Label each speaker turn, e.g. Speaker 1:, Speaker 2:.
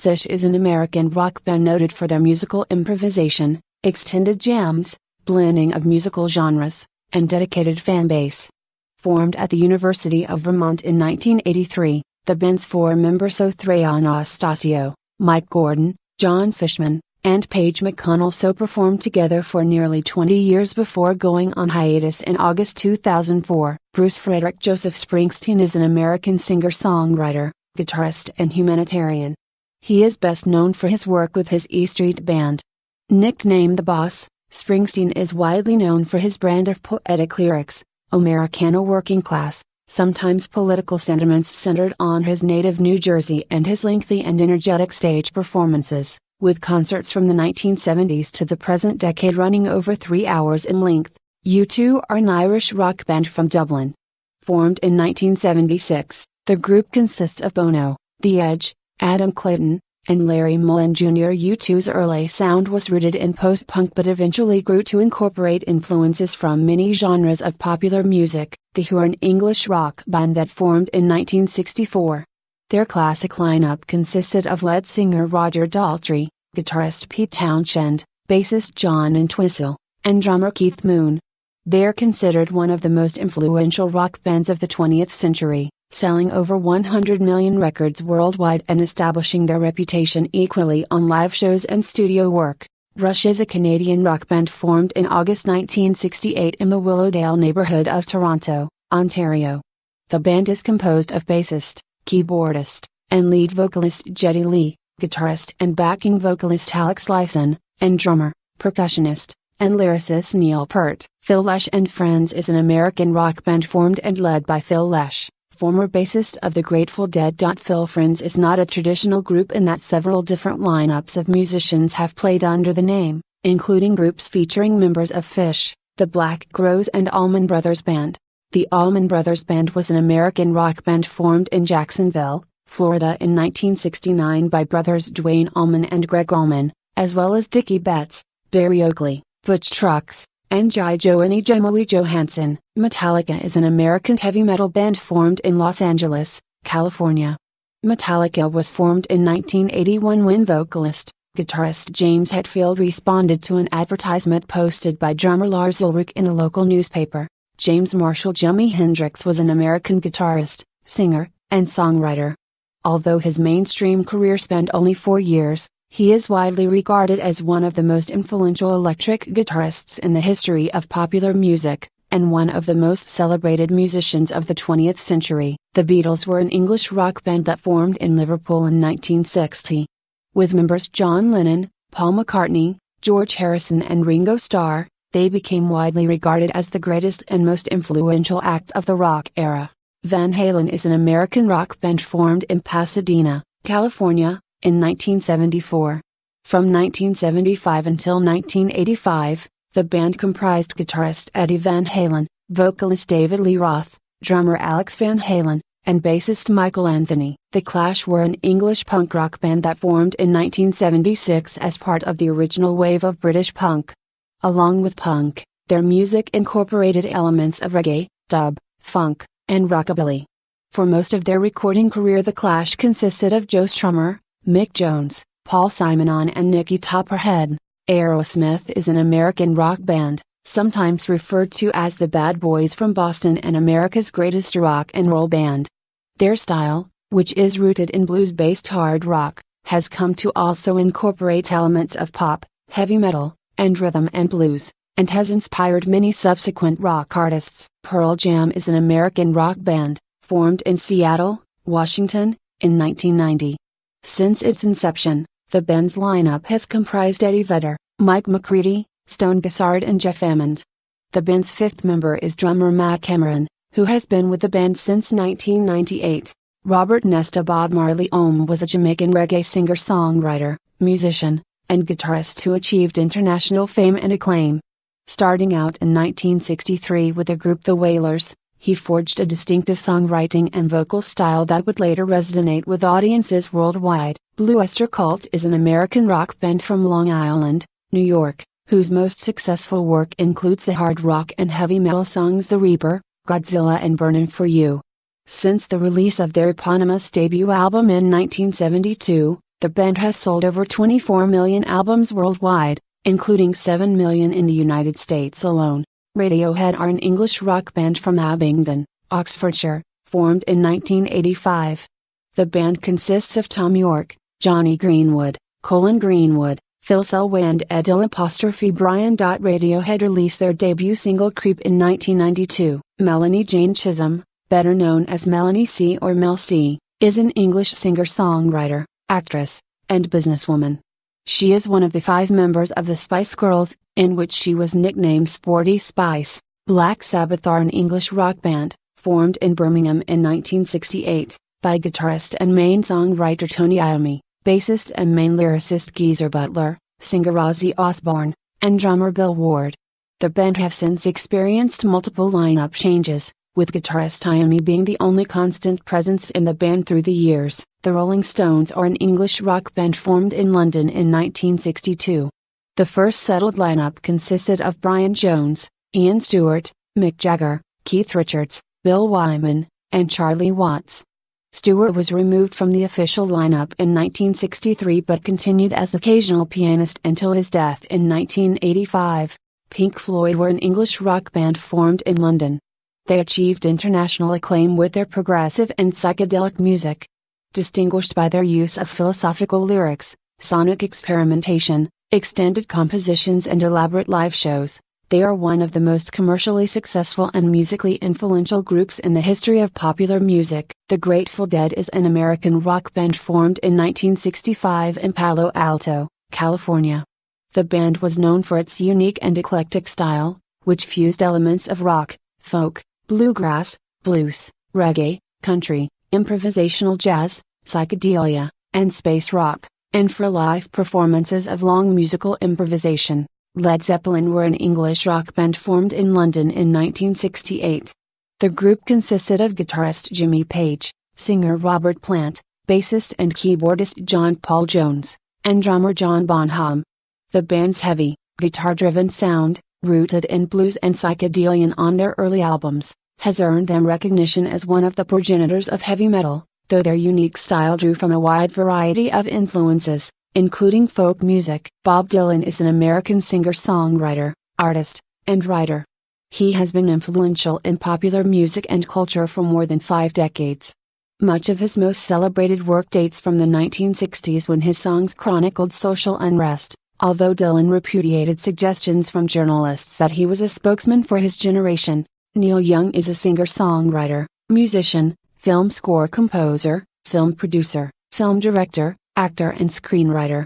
Speaker 1: Phish is an American rock band noted for their musical improvisation, extended jams, blending of musical genres, and dedicated fan base. Formed at the University of Vermont in 1983, the band's four members Othray Anastasio, Mike Gordon, John Fishman, and Paige McConnell performed together for nearly 20 years before going on hiatus in August 2004. Bruce Frederick Joseph Springsteen is an American singer-songwriter, guitarist and humanitarian. He is best known for his work with his E Street Band. Nicknamed the Boss, Springsteen is widely known for his brand of poetic lyrics, Americana working class, sometimes political sentiments centered on his native New Jersey, and his lengthy and energetic stage performances, with concerts from the 1970s to the present decade running over 3 hours in length. U2 are an Irish rock band from Dublin. Formed in 1976, the group consists of Bono, The Edge, Adam Clayton, and Larry Mullen Jr. U2's early sound was rooted in post-punk but eventually grew to incorporate influences from many genres of popular music. The Who are an English rock band that formed in 1964. Their classic lineup consisted of lead singer Roger Daltrey, guitarist Pete Townshend, bassist John Entwistle, and drummer Keith Moon. They're considered one of the most influential rock bands of the 20th century, selling over 100 million records worldwide and establishing their reputation equally on live shows and studio work. Rush is a Canadian rock band formed in August 1968 in the Willowdale neighborhood of Toronto, Ontario. The band is composed of bassist, keyboardist, and lead vocalist Geddy Lee, guitarist and backing vocalist Alex Lifeson, and drummer, percussionist, and lyricist Neil Peart. Phil Lesh and Friends is an American rock band formed and led by Phil Lesh, former bassist of the Grateful Dead. Phil Friends is not a traditional group in that several different lineups of musicians have played under the name, including groups featuring members of Phish, the Black Crowes and Allman Brothers Band. The Allman Brothers Band was an American rock band formed in Jacksonville, Florida in 1969 by brothers Dwayne Allman and Greg Allman, as well as Dickie Betts, Barry Oakley, Butch Trucks, and J. Joanie Joey Johansson. Metallica is an American heavy metal band formed in Los Angeles, California. Metallica was formed in 1981 when vocalist, guitarist James Hetfield responded to an advertisement posted by drummer Lars Ulrich in a local newspaper. James Marshall Jimi Hendrix was an American guitarist, singer, and songwriter. Although his mainstream career spanned only 4 years, he is widely regarded as one of the most influential electric guitarists in the history of popular music, and one of the most celebrated musicians of the 20th century. The Beatles were an English rock band that formed in Liverpool in 1960. With members John Lennon, Paul McCartney, George Harrison and Ringo Starr, they became widely regarded as the greatest and most influential act of the rock era. Van Halen is an American rock band formed in Pasadena, California, in 1974. From 1975 until 1985, the band comprised guitarist Eddie Van Halen, vocalist David Lee Roth, drummer Alex Van Halen, and bassist Michael Anthony. The Clash were an English punk rock band that formed in 1976 as part of the original wave of British punk. Along with punk, their music incorporated elements of reggae, dub, funk, and rockabilly. For most of their recording career, The Clash consisted of Joe Strummer, Mick Jones, Paul Simonon and Nicky Topperhead. Aerosmith is an American rock band, sometimes referred to as the Bad Boys from Boston and America's greatest rock and roll band. Their style, which is rooted in blues-based hard rock, has come to also incorporate elements of pop, heavy metal, and rhythm and blues, and has inspired many subsequent rock artists. Pearl Jam is an American rock band, formed in Seattle, Washington, in 1990. Since its inception, the band's lineup has comprised Eddie Vedder, Mike McCready, Stone Gossard and Jeff Hammond. The band's fifth member is drummer Matt Cameron, who has been with the band since 1998. Robert Nesta Bob Marley was a Jamaican reggae singer-songwriter, musician, and guitarist who achieved international fame and acclaim. Starting out in 1963 with the group The Wailers, he forged a distinctive songwriting and vocal style that would later resonate with audiences worldwide. Blue Oyster Cult is an American rock band from Long Island, New York, whose most successful work includes the hard rock and heavy metal songs The Reaper, Godzilla and Burnin' For You. Since the release of their eponymous debut album in 1972, The band has sold over 24 million albums worldwide, including 7 million in the United States alone. Radiohead are an English rock band from Abingdon, Oxfordshire, formed in 1985. The band consists of Tom York, Johnny Greenwood, Colin Greenwood, Phil Selway and Edil Brian. Radiohead released their debut single Creep in 1992. Melanie Jane Chisholm, better known as Melanie C or Mel C, is an English singer-songwriter, actress, and businesswoman. She is one of the 5 members of the Spice Girls, in which she was nicknamed Sporty Spice. Black Sabbath are an English rock band, formed in Birmingham in 1968, by guitarist and main songwriter Tony Iommi, bassist and main lyricist Geezer Butler, singer Ozzy Osbourne, and drummer Bill Ward. The band have since experienced multiple lineup changes, with guitarist Iommi being the only constant presence in the band through the years. The Rolling Stones are an English rock band formed in London in 1962. The first settled lineup consisted of Brian Jones, Ian Stewart, Mick Jagger, Keith Richards, Bill Wyman, and Charlie Watts. Stewart was removed from the official lineup in 1963 but continued as occasional pianist until his death in 1985. Pink Floyd were an English rock band formed in London. They achieved international acclaim with their progressive and psychedelic music. Distinguished by their use of philosophical lyrics, sonic experimentation, extended compositions and elaborate live shows, they are one of the most commercially successful and musically influential groups in the history of popular music. The Grateful Dead is an American rock band formed in 1965 in Palo Alto, California. The band was known for its unique and eclectic style, which fused elements of rock, folk, bluegrass, blues, reggae, country, improvisational jazz, psychedelia, and space rock, and for live performances of long musical improvisation. Led Zeppelin were an English rock band formed in London in 1968. The group consisted of guitarist Jimmy Page, singer Robert Plant, bassist and keyboardist John Paul Jones, and drummer John Bonham. The band's heavy, guitar-driven sound, rooted in blues and psychedelia on their early albums, has earned them recognition as one of the progenitors of heavy metal, though their unique style drew from a wide variety of influences, including folk music. Bob Dylan is an American singer-songwriter, artist, and writer. He has been influential in popular music and culture for more than 5 decades. Much of his most celebrated work dates from the 1960s when his songs chronicled social unrest, although Dylan repudiated suggestions from journalists that he was a spokesman for his generation. Neil Young is a singer-songwriter, musician, film score composer, film producer, film director, actor and screenwriter.